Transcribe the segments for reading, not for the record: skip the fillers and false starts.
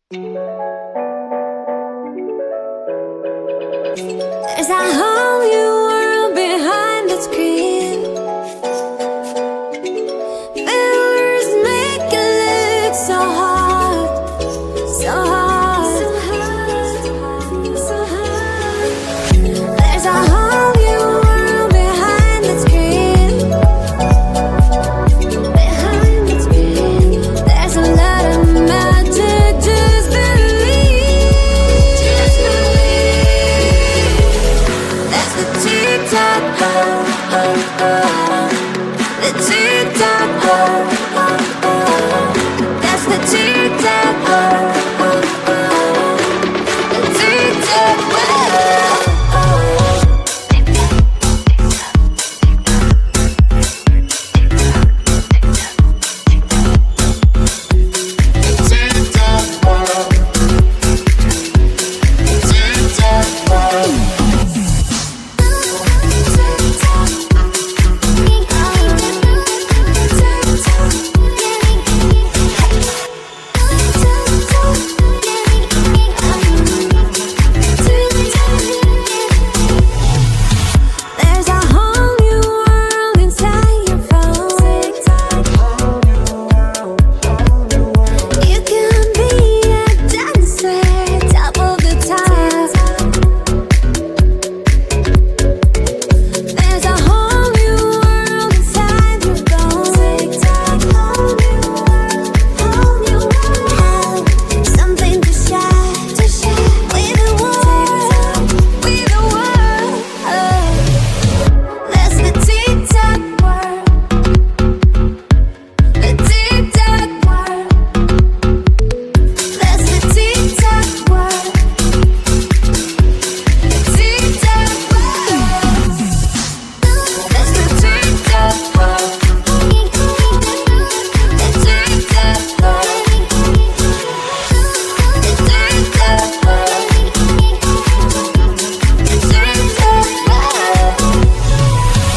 There's a whole new world behind the screen. Filters make it look so hard, so hard, so hard. There's a whole new world behind the screen. Behind the screen, there's a lot of magic. Just believe, just believe. That's the TikTok, the TikTok, that's the TikTok, the TikTok world. There's a whole new world inside your phone. You can be a dancer, top of the top. There's a whole new world inside your phone. Whole new world, something to share with the world, with the world. That's the TikTok world, the TikTok world. That's the TikTok world, the TikTok world. That's the TikTok world, the TikTok world, the TikTok world, the TikTok world.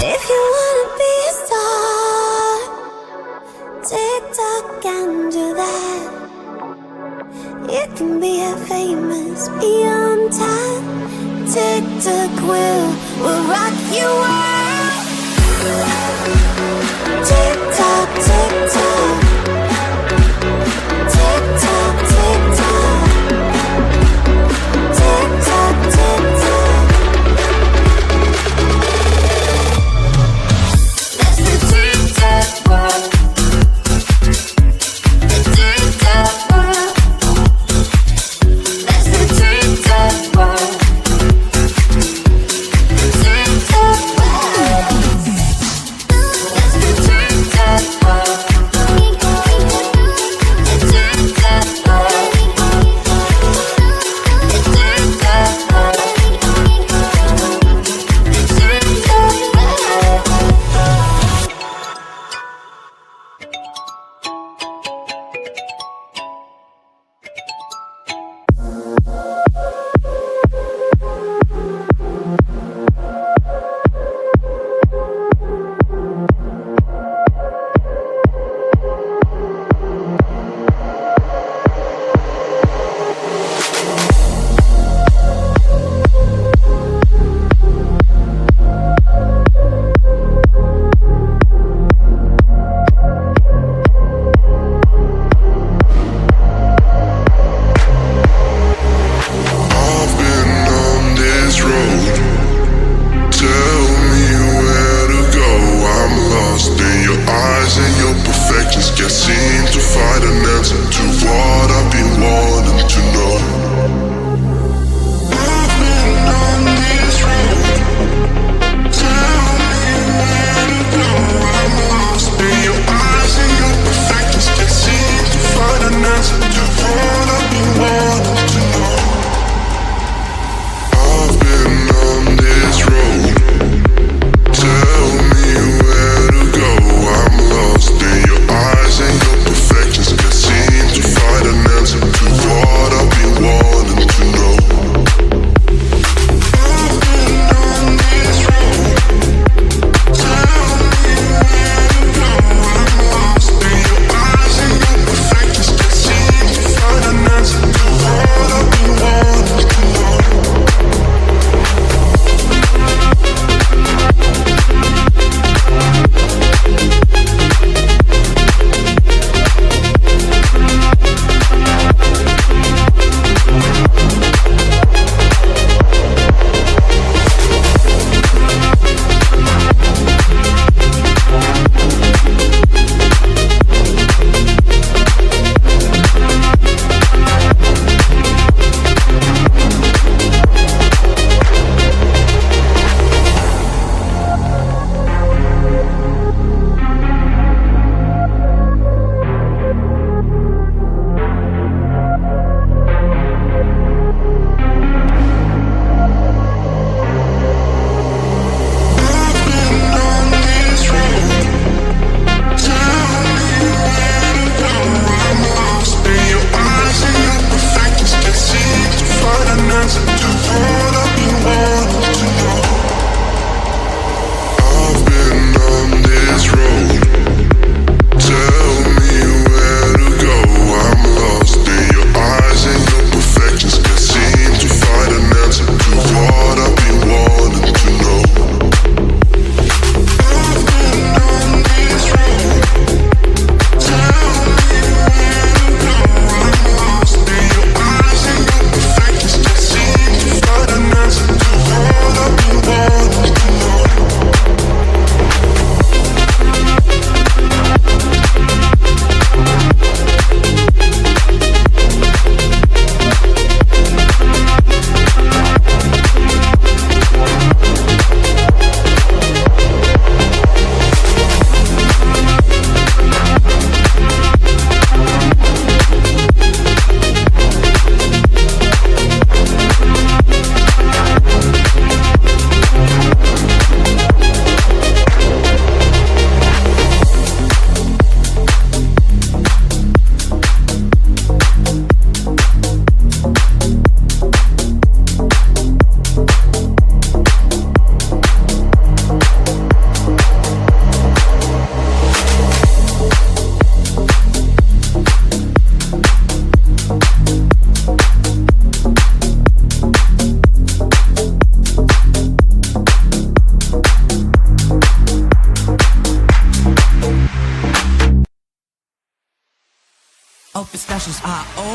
If you wanna be a star, TikTok can do that. You can be a famous, be on time. TikTok will rock you out. TikTok, TikTok, TikTok, TikTok, TikTok, TikTok. That's the TikTok world, the TikTok world. That's the TikTok world, the TikTok world. That's the TikTok world.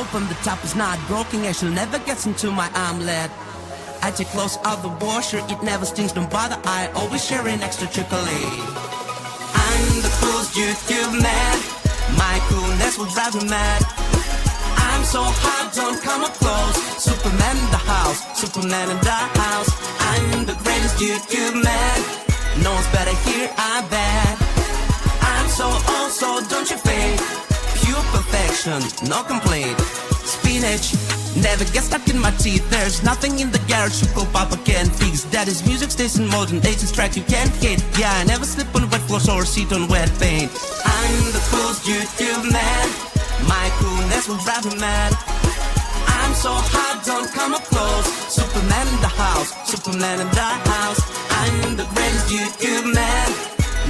album, the top is not broken, actually never gets into my omelet. I take clothes out the washer, it never stings, don't bother, I always share an extra chocolate. I'm the coolest YouTube man, my coolness will drive you mad. I'm so hot, don't come up close, Superman in the house, Superman in the house. I'm the greatest YouTube man, no one's better here, I bet. I'm so old, so don't you fade, pure perfection, no complaint. Spinach never gets stuck in my teeth, there's nothing in the garage you go Papa can't fix. That is music stays in modern days, tracks you can't hit. Yeah, I never slip on wet floors or sit on wet paint. I'm the coolest YouTube man, my coolness will drive you mad. I'm so hot, don't come up close, Superman in the house, Superman in the house. I'm the greatest YouTube man,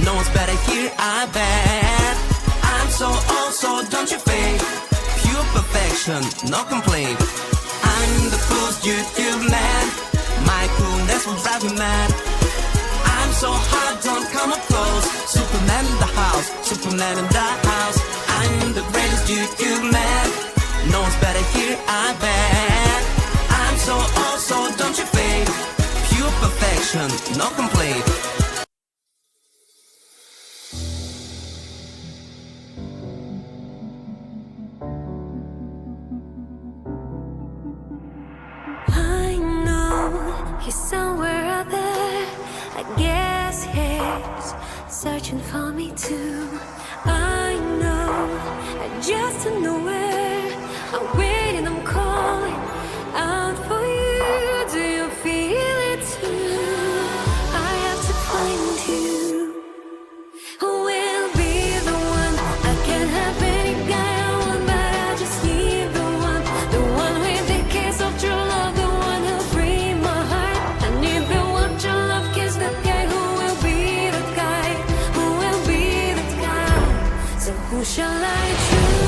no one's better here, I bet. I'm so old, so don't you fade, pure perfection, no complaint. I'm the coolest YouTube man, my coolness will drive you mad. I'm so hot, don't come up close, Superman in the house, Superman in the house. I'm the greatest YouTube man, no one's better here, I bet. I'm so old, so don't you fade, pure perfection, no complaint. I know he's somewhere out there, I guess he's searching for me too. I know, I just don't know where. I'm waiting, I'm calling out for you. Do you feel it too? I have to find you. Who will be the one? I can't have any guy I want, but I just need the one with the kiss of true love, the one who'll free my heart. I need the one true love kiss, that guy who will be the guy, who will be the guy. So who shall I choose?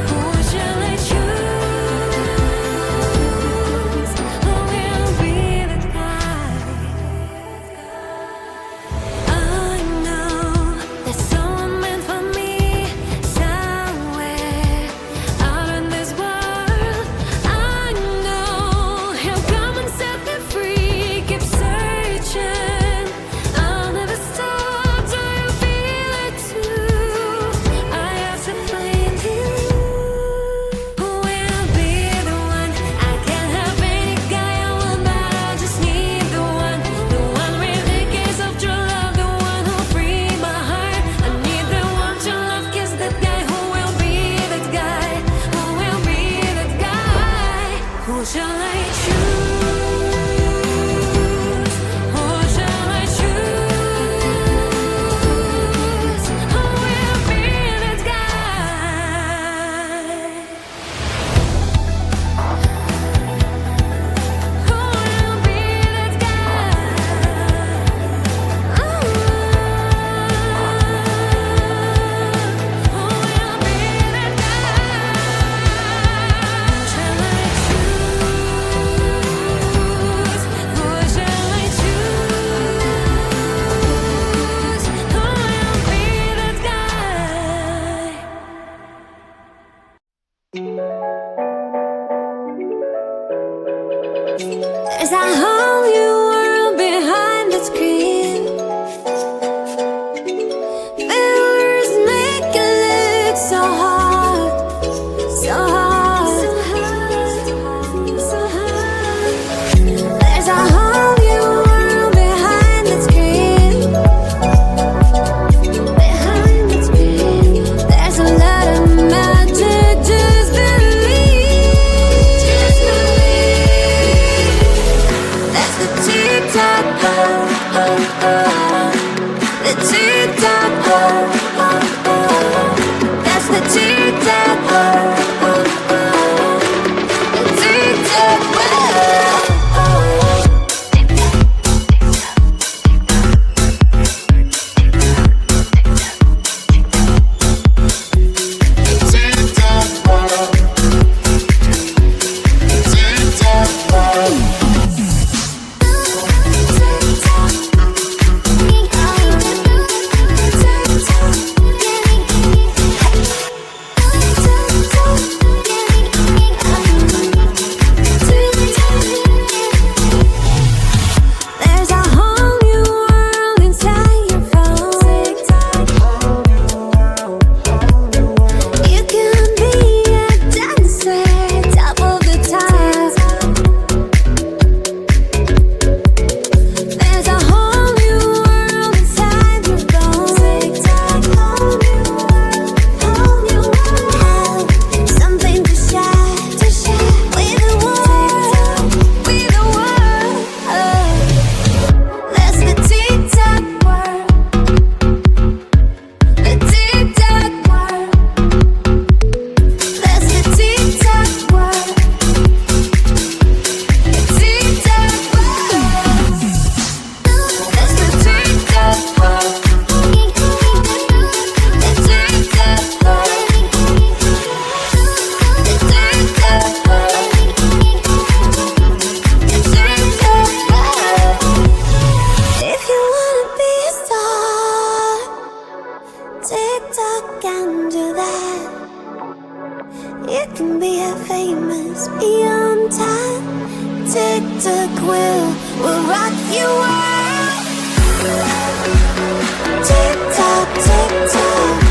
Who shall I choose? Who will be the guy? I know there's someone meant for me somewhere out in this world. I know he'll come and set me free. Keep searching, I'll never stop. Do you feel it too? I have to find you. Who will be the one? I can't have any guy I want, but I just need the one with the kiss of true love, the one who'll free my heart. I need the one true love kiss, that guy who will be that guy, who will be that guy. Who shall I choose? Who shall I choose? Who will be that guy? Who will be that guy? Who will be that guy? Shall I choose? Who shall I choose? Who will be that guy? There's a whole new world behind the screen. Viewers make it look so hard, so hard, so hard. There's a whole new world behind the screen. Behind the screen, there's a lot of magic. Just believe, just believe. That's the TikTok bomb, the TikTok bomb. That's the TikTok bomb, the TikTok bomb. You can be a famous beyond time. Tick-tock will rock you world. Tick-tock, tick-tock.